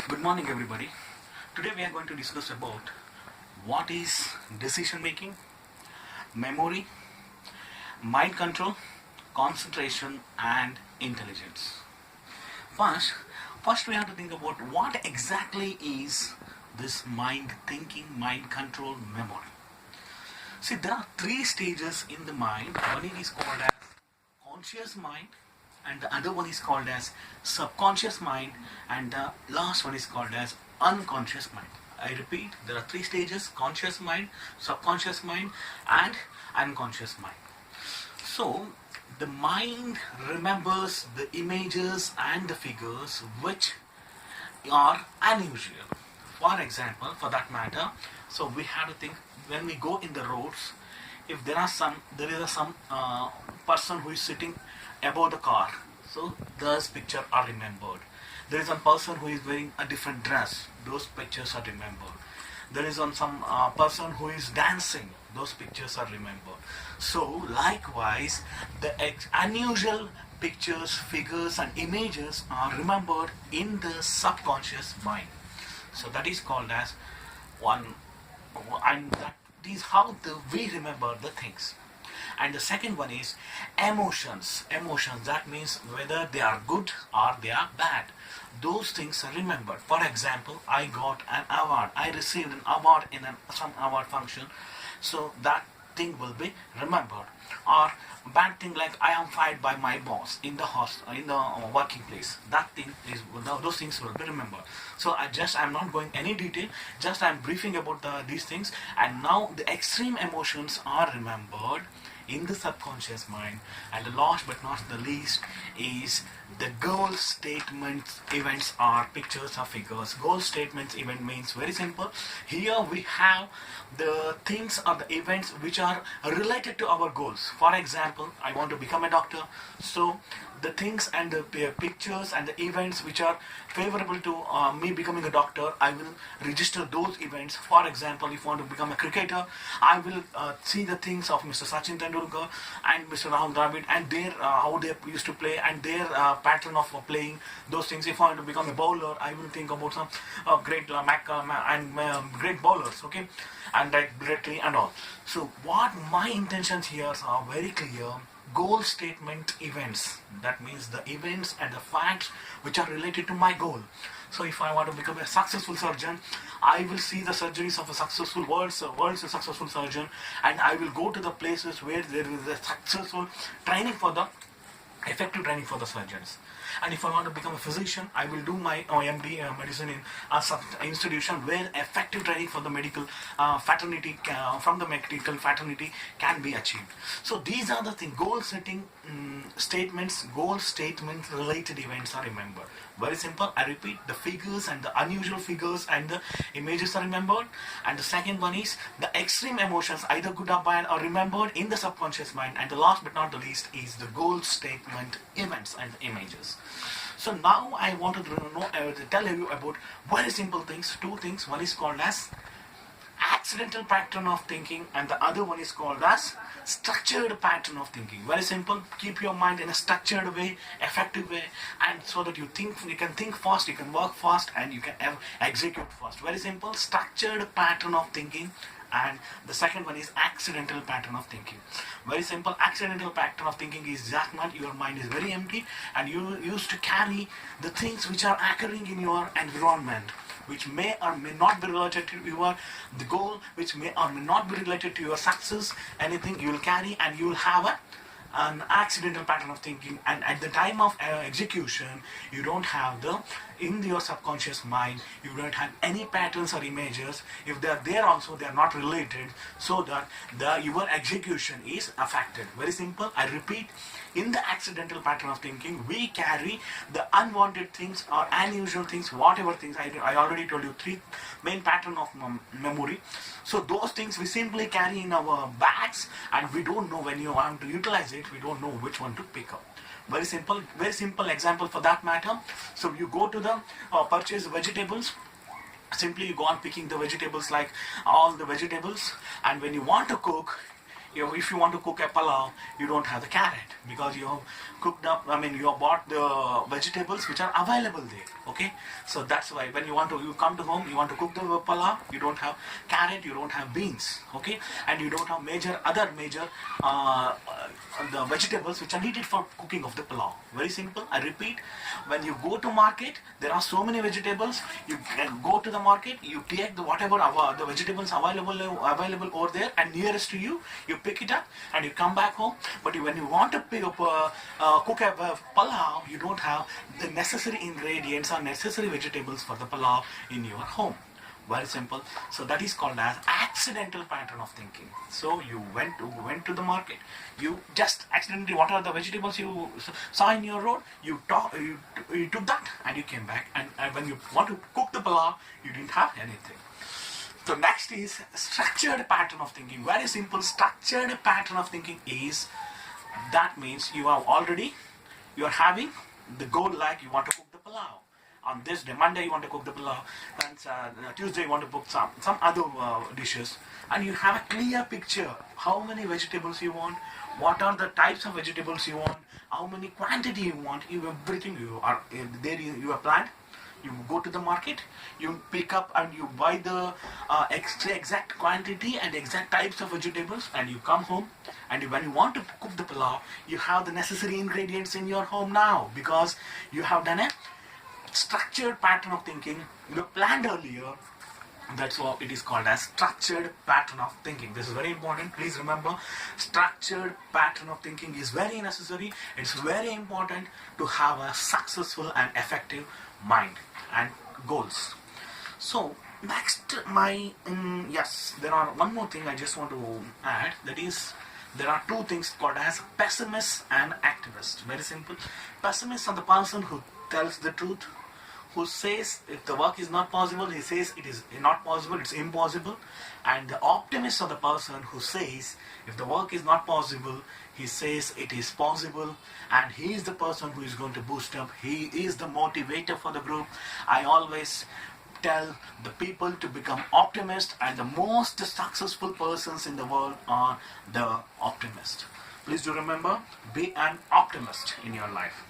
Good morning, everybody. Today we are going to discuss about what is decision making, memory, mind control, concentration, and intelligence. First, first we have to think about what exactly is this mind thinking, mind control, memory. See, there are three stages in the mind. One is called as conscious mind, and the other one is called as subconscious mind, and the last one is called as unconscious mind. I repeat, there are three stages: conscious mind, subconscious mind, and unconscious mind. So the mind remembers the images and the figures which are unusual. For example, for that matter, so we have to think when we go in the roads, if there is some person who is sitting above the car, so those pictures are remembered. There is a person who is wearing a different dress, those pictures are remembered. There is some person who is dancing, those pictures are remembered. So likewise, the unusual pictures, figures and images are remembered in the subconscious mind. So that is called as one, and that is how we remember the things. And the second one is emotions. Emotions, that means whether they are good or they are bad. Those things are remembered. For example, I got an award. I received an award in some award function. So that thing will be remembered. Or bad thing like I am fired by my boss in the working place. That thing is, those things will be remembered. So I'm not going any detail. Just I'm briefing about these things. And now the extreme emotions are remembered in the subconscious mind. And the last but not the least is the goal statements, events or pictures or figures. Goal statements event means very simple. Here we have the things or the events which are related to our goals. For example, I want to become a doctor, so the things and the pictures and the events which are favorable to me becoming a doctor, I will register those events. For example, if I want to become a cricketer, I will see the things of Mr. Sachin Tendulkar and Mr. Rahul Dravid and their how they used to play and their pattern of playing those things. If I want to become a bowler, I will think about some great great bowlers, okay, and like Brett Lee and all. So what my intentions here are very clear. Goal statement events, that means the events and the facts which are related to my goal. So if I want to become a successful surgeon, I will see the surgeries of a successful world's a successful surgeon, and I will go to the places where there is a successful training for the effective training for the surgeons. And if I want to become a physician, I will do my MD medicine in a institution where effective training for the medical fraternity from the medical fraternity can be achieved. So these are the things. Goal setting statements, goal statement related events are remembered. Very simple. I repeat, the figures and the unusual figures and the images are remembered. And the second one is the extreme emotions, either good or bad, are remembered in the subconscious mind. And the last but not the least is the goal statement events and images. So now I wanted to tell you about very simple things, two things. One is called as accidental pattern of thinking and the other one is called as structured pattern of thinking. Very simple. Keep your mind in a structured way, effective way, and so that you can think fast, you can work fast, and you can execute fast. Very simple. Structured pattern of thinking. And the second one is accidental pattern of thinking. Very simple. Accidental pattern of thinking is that your mind is very empty and you used to carry the things which are occurring in your environment, which may or may not be related to the goal, which may or may not be related to your success. Anything you will carry and you will have an accidental pattern of thinking, and at the time of execution you don't have in your subconscious mind you don't have any patterns or images. If they are there also, they are not related, so that your execution is affected. Very simple. I repeat, in the accidental pattern of thinking we carry the unwanted things or unusual things, whatever things. I already told you three main pattern of memory. So those things we simply carry in our bags and we don't know when you want to utilize it, we don't know which one to pick up. Very simple example for that matter. So you go to the purchase vegetables. Simply you go on picking the vegetables, like all the vegetables, and when you want to cook, if you want to cook a pulao, you don't have the carrot because you have cooked up. I mean, you have bought the vegetables which are available there. Okay, so that's why when you come to home, you want to cook the pulao, you don't have carrot, you don't have beans. Okay, and you don't have other major the vegetables which are needed for cooking of the pulao. Very simple. I repeat, when you go to market, there are so many vegetables. You can go to the market, you take the whatever the vegetables available over there and nearest to you, you pick it up and you come back home. But when you want to cook a pulao, you don't have the necessary ingredients or necessary vegetables for the pulao in your home. Very simple. So that is called as accidental pattern of thinking. So you went to the market, you just accidentally, what are the vegetables you saw in your road, you took that and you came back, and when you want to cook the pulao, you didn't have anything. So next is structured pattern of thinking. Very simple. Structured pattern of thinking is, that means you are having the goal, like you want to cook the pulao. On this day, Monday you want to cook the pulao, and Tuesday you want to cook some other dishes, and you have a clear picture how many vegetables you want, what are the types of vegetables you want, how many quantity you want, everything you are there. You are planned. You go to the market, you pick up and you buy the exact quantity and exact types of vegetables, and you come home, and when you want to cook the pulao, you have the necessary ingredients in your home now, because you have done a structured pattern of thinking. You planned earlier. That's why it is called as structured pattern of thinking. This is very important. Please remember, structured pattern of thinking is very necessary. It's very important to have a successful and effective mind and goals. So next, there are one more thing I just want to add. That is, there are two things called as pessimist and activist. Very simple. Pessimist are the person who tells the truth, who says if the work is not possible, he says it is not possible, it's impossible. And the optimist are the person who says if the work is not possible, he says it is possible, and he is the person who is going to boost up. He is the motivator for the group. I always tell the people to become optimist, and the most successful persons in the world are the optimist. Please do remember, be an optimist in your life.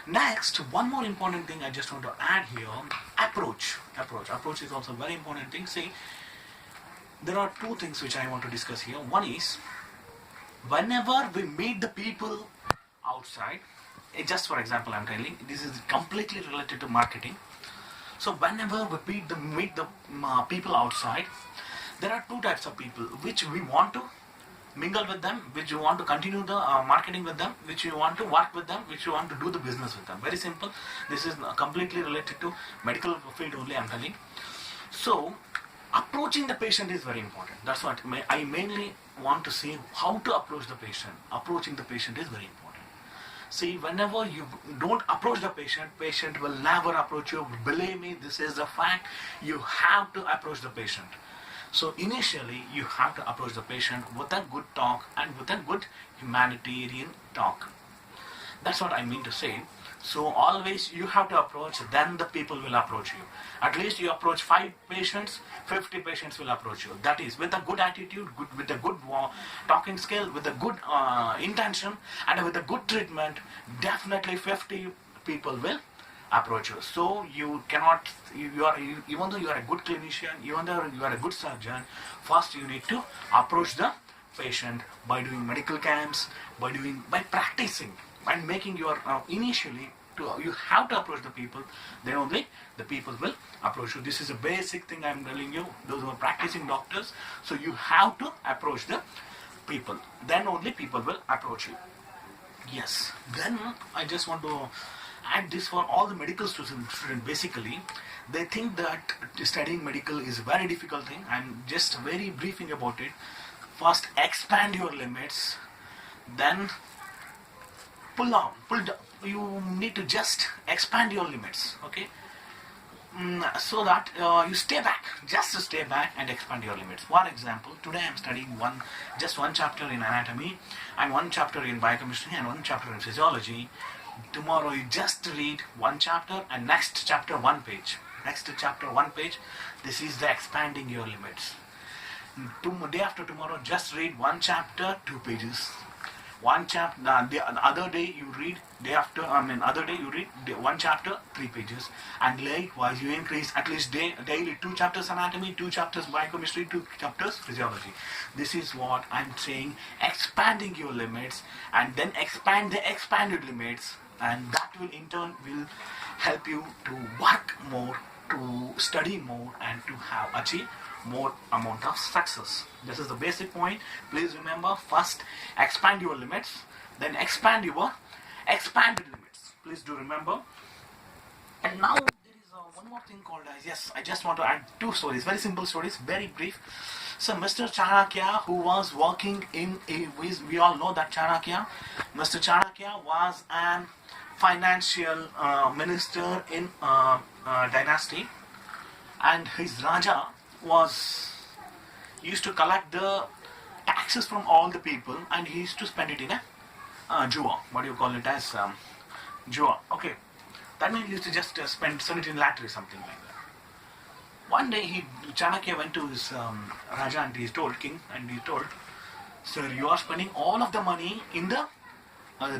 Next, one more important thing I just want to add here, approach. Approach is also a very important thing. See, there are two things which I want to discuss here. One is, whenever we meet the people outside, just for example I'm telling, this is completely related to marketing. So whenever we meet the people outside, there are two types of people, which we want to mingle with them, which you want to continue the marketing with them, which you want to work with them, which you want to do the business with them. Very simple. This is completely related to medical field only I'm telling. So approaching the patient is very important. That's what I mainly want to say, how to approach the patient. Approaching the patient is very important. See, whenever you don't approach the patient will never approach you. Believe me, this is a fact. You have to approach the patient. So initially, you have to approach the patient with a good talk and with a good humanitarian talk. That's what I mean to say. So always you have to approach, then the people will approach you. At least you approach 5 patients, 50 patients will approach you. That is with a good attitude, with a good talking skill, with a good intention, and with a good treatment, definitely 50 people will approach you. So you cannot, even though you are a good clinician, even though you are a good surgeon, first you need to approach the patient by doing medical camps, by practicing and making your initially you have to approach the people, then only the people will approach you. This is a basic thing I'm telling you, those who are practicing doctors. So you have to approach the people, then only people will approach you. Yes, then I just want to add this for all the medical students. Basically, they think that studying medical is a very difficult thing. I'm just very briefing about it. First, expand your limits, then pull down. You need to just expand your limits, okay? So that you stay back, just stay back and expand your limits. For example, today I'm studying just one chapter in anatomy, and one chapter in biochemistry, and one chapter in physiology. Tomorrow you just read one chapter, and next chapter one page. Next chapter one page. This is the expanding your limits. Day after tomorrow, just read one chapter, 2 pages. One chapter, the other day you read, other day you read one chapter, 3 pages. And likewise, you increase at least daily 2 chapters anatomy, 2 chapters biochemistry, 2 chapters physiology. This is what I'm saying, expanding your limits, and then expand the expanded limits, and that will in turn will help you to work more, to study more, and to have achieve more amount of success. This is the basic point. Please remember, first expand your limits, then expand your expanded limits. Please do remember. And now there is one more thing called as, yes, I just want to add 2 stories, very simple stories, very brief. So Mr. Chanakya, who was working in we all know that Mr. Chanakya was an financial minister in dynasty, and his Raja used to collect the taxes from all the people, and he used to spend it in a jua. What do you call it as? Jua. Okay. That means he used to just send it in lottery, something like that. One day Chanakya went to his Raja and he told king, and he told, "Sir, you are spending all of the money in the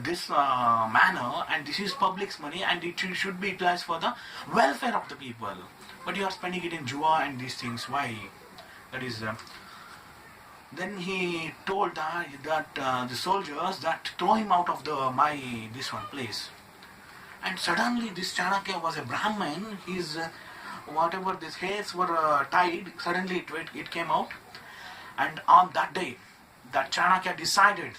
this manner, and this is public's money, and it should be utilized for the welfare of the people. But you are spending it in jua and these things. Why?" That is. Then he told that the soldiers that throw him out of this one place. And suddenly this Chanakya was a Brahmin. His whatever these hairs were tied. Suddenly it came out. And on that day, that Chanakya decided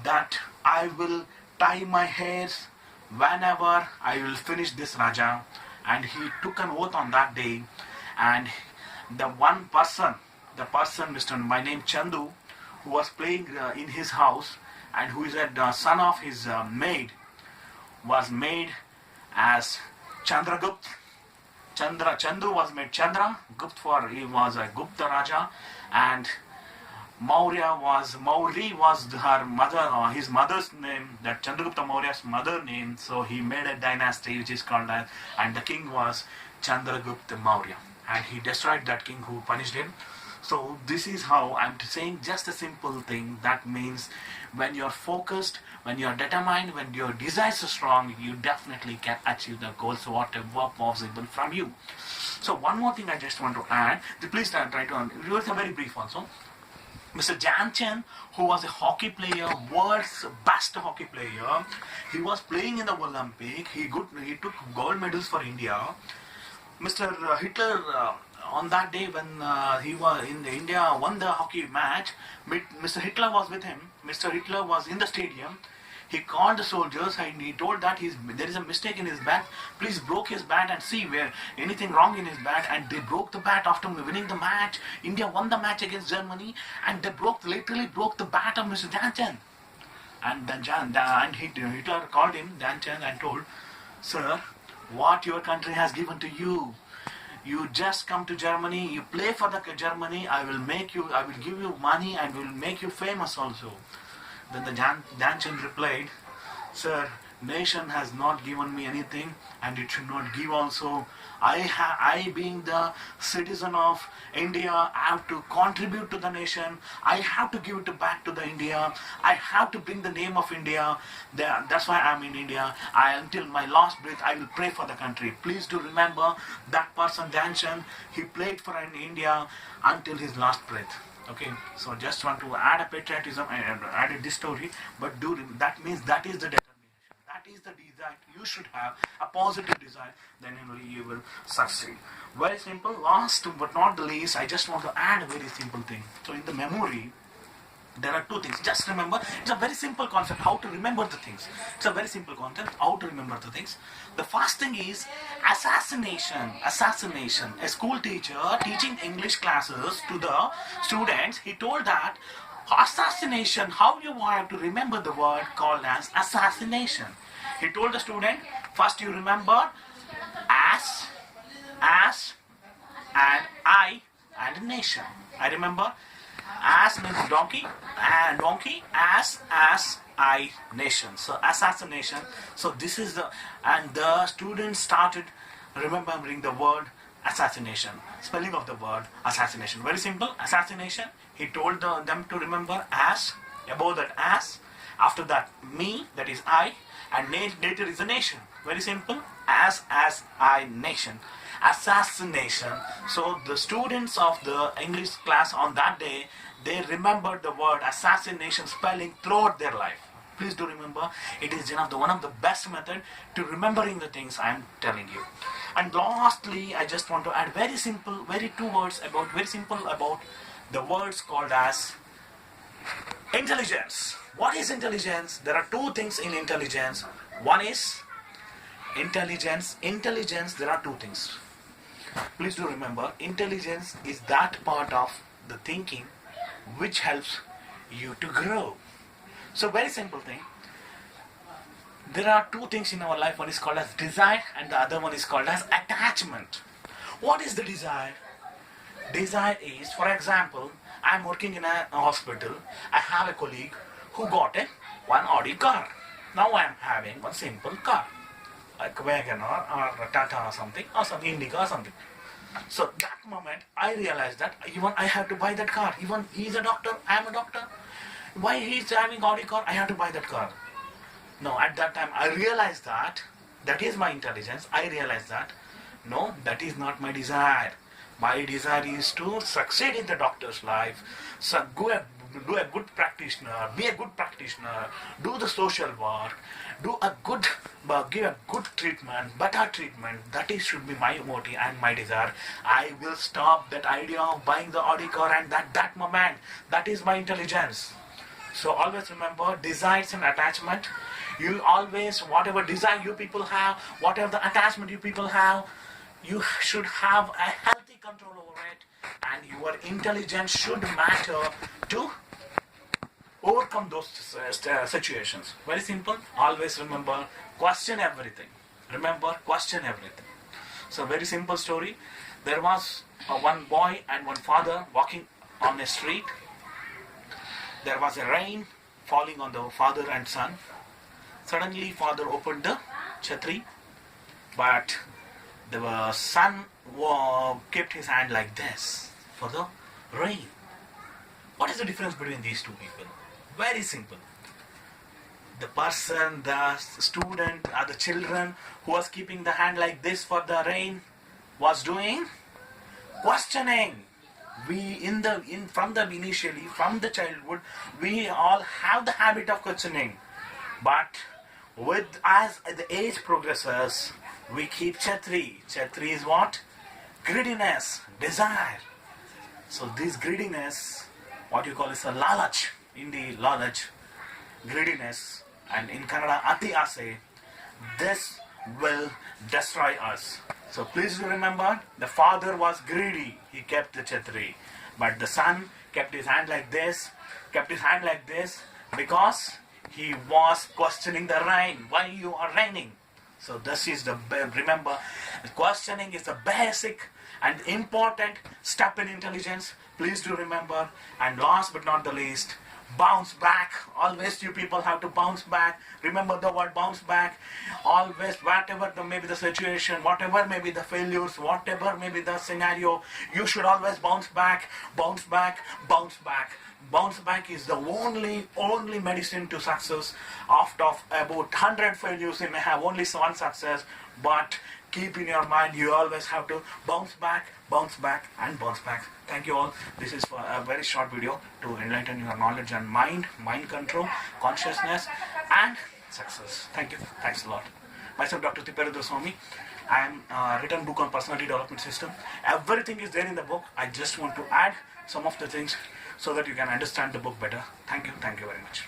that I will tie my hairs whenever I will finish this Raja. And he took an oath on that day. And the person, by name Chandu, who was playing in his house, and who is a son of his maid, was made as Chandragupt. Chandu was made Chandra, he was a Gupta Raja, and Mauri was her mother, his mother's name, that Chandragupta Maurya's mother name, so he made a dynasty which is called as, and the king was Chandragupta Maurya, and he destroyed that king who punished him. So this is how I'm saying, just a simple thing. That means when you're focused, when you're determined, when your desires are strong, you definitely can achieve the goals, whatever possible from you. So one more thing I just want to add, please try to, it's a very brief also. Mr. Dhyan, who was a hockey player, world's best hockey player, he was playing in the Olympic, he took gold medals for India. Mr. Hitler, on that day when he was in India won the hockey match, Mr. Hitler was with him. Mr. Hitler was in the stadium. He called the soldiers and he told that there is a mistake in his bat. Please broke his bat and see where anything wrong in his bat. And they broke the bat after winning the match. India won the match against Germany, and they literally broke the bat of Mr. Dhyan. And then Hitler called him, Dhyan, and told, "Sir, what your country has given to you. You just come to Germany, you play for the Germany, I will give you money and will make you famous also." Then the Dhyan replied, "Sir, nation has not given me anything, and it should not give also. I being the citizen of India, I have to contribute to the nation. I have to give it back to the India. I have to bring the name of India. That's why I'm in India. Until my last breath, I will pray for the country." Please do remember that person, Dhyan, he played for India until his last breath. Okay, so just want to add a patriotism. I added this story, but that means that is the determination. That is the desire you should have, a positive desire, then only you will succeed. Very simple. Last but not the least, I just want to add a very simple thing. So in the memory, there are 2 things. Just remember, it's a very simple concept, how to remember the things. It's a very simple concept, how to remember the things. The first thing is assassination. A school teacher teaching English classes to the students, he told that assassination, how you have to remember the word called as assassination. He told the student, first you remember as, and I, and nation. I remember as means donkey, and donkey, as, I, nation. So assassination. So this is and the students started remembering the word assassination. Spelling of the word assassination. Very simple. Assassination. He told them to remember as, above that as, after that me, that is I, and later is a nation. Very simple. As I, nation. Assassination. So the students of the English class on that day, they remembered the word assassination spelling throughout their life. Please do remember, it is one of the best method to remembering the things I am telling you. And lastly, I just want to add very simple, very simple about the words called as intelligence. What is intelligence? There are two things in intelligence. One is intelligence. Intelligence, there are two things. Please do remember, intelligence is that part of the thinking which helps you to grow. So very simple thing. There are two things in our life. One is called as desire and the other one is called as attachment. What is the desire? Desire is, for example, I am working in a hospital. I have a colleague who got one Audi car. Now I am having one simple car, like Wagoner or Tata or something, or some Indica or something. So that moment I realized that even I have to buy that car. Even he is a doctor, I am a doctor. Why he is having Audi car? I have to buy that car. No, at that time I realized that is my intelligence. I realized that no, that is not my desire. My desire is to succeed in the doctor's life. So do a good practitioner, be a good practitioner, do the social work, give a good treatment, better treatment. That should be my motive and my desire. I will stop that idea of buying the Audi car and that moment. That is my intelligence. So always remember, desires and attachment. You always, whatever desire you people have, whatever the attachment you people have, you should have a healthy control over it, and your intelligence should matter to overcome those situations. Very simple. Always remember, question everything. Remember, question everything. So very simple story. There was one boy and one father walking on a street. There was a rain falling on the father and son. Suddenly father opened the chhatri, but the son kept his hand like this for the rain. What is the difference between these two people? Very simple. The person, the student, or the children who was keeping the hand like this for the rain was doing questioning. From the childhood, we all have the habit of questioning, but as the age progresses, we keep chhatri. Chhatri is what? Greediness, desire. So this greediness, what you call is a lalach. Hindi lalach, greediness, and in Kannada ati ase. This will destroy us. So please remember, the father was greedy. He kept the chhatri, but the son kept his hand like this. Because he was questioning the rain. Why you are raining? So this is remember, questioning is the basic and important step in intelligence. Please do remember. And last but not the least, bounce back. Always you people have to bounce back. Remember the word bounce back. Always, whatever may be the situation, whatever may be the failures, whatever may be the scenario, you should always bounce back. Bounce back. Bounce back is the only medicine to success. After about 100 failures, you may have only one success, but keep in your mind, you always have to bounce back. Thank you all. This is a very short video to enlighten your knowledge and mind control, consciousness, and success. Thank you. Thanks a lot. Myself, Dr. Thipperudraswamy. I am written book on personality development system. Everything is there in the book. I just want to add some of the things so that you can understand the book better. Thank you very much.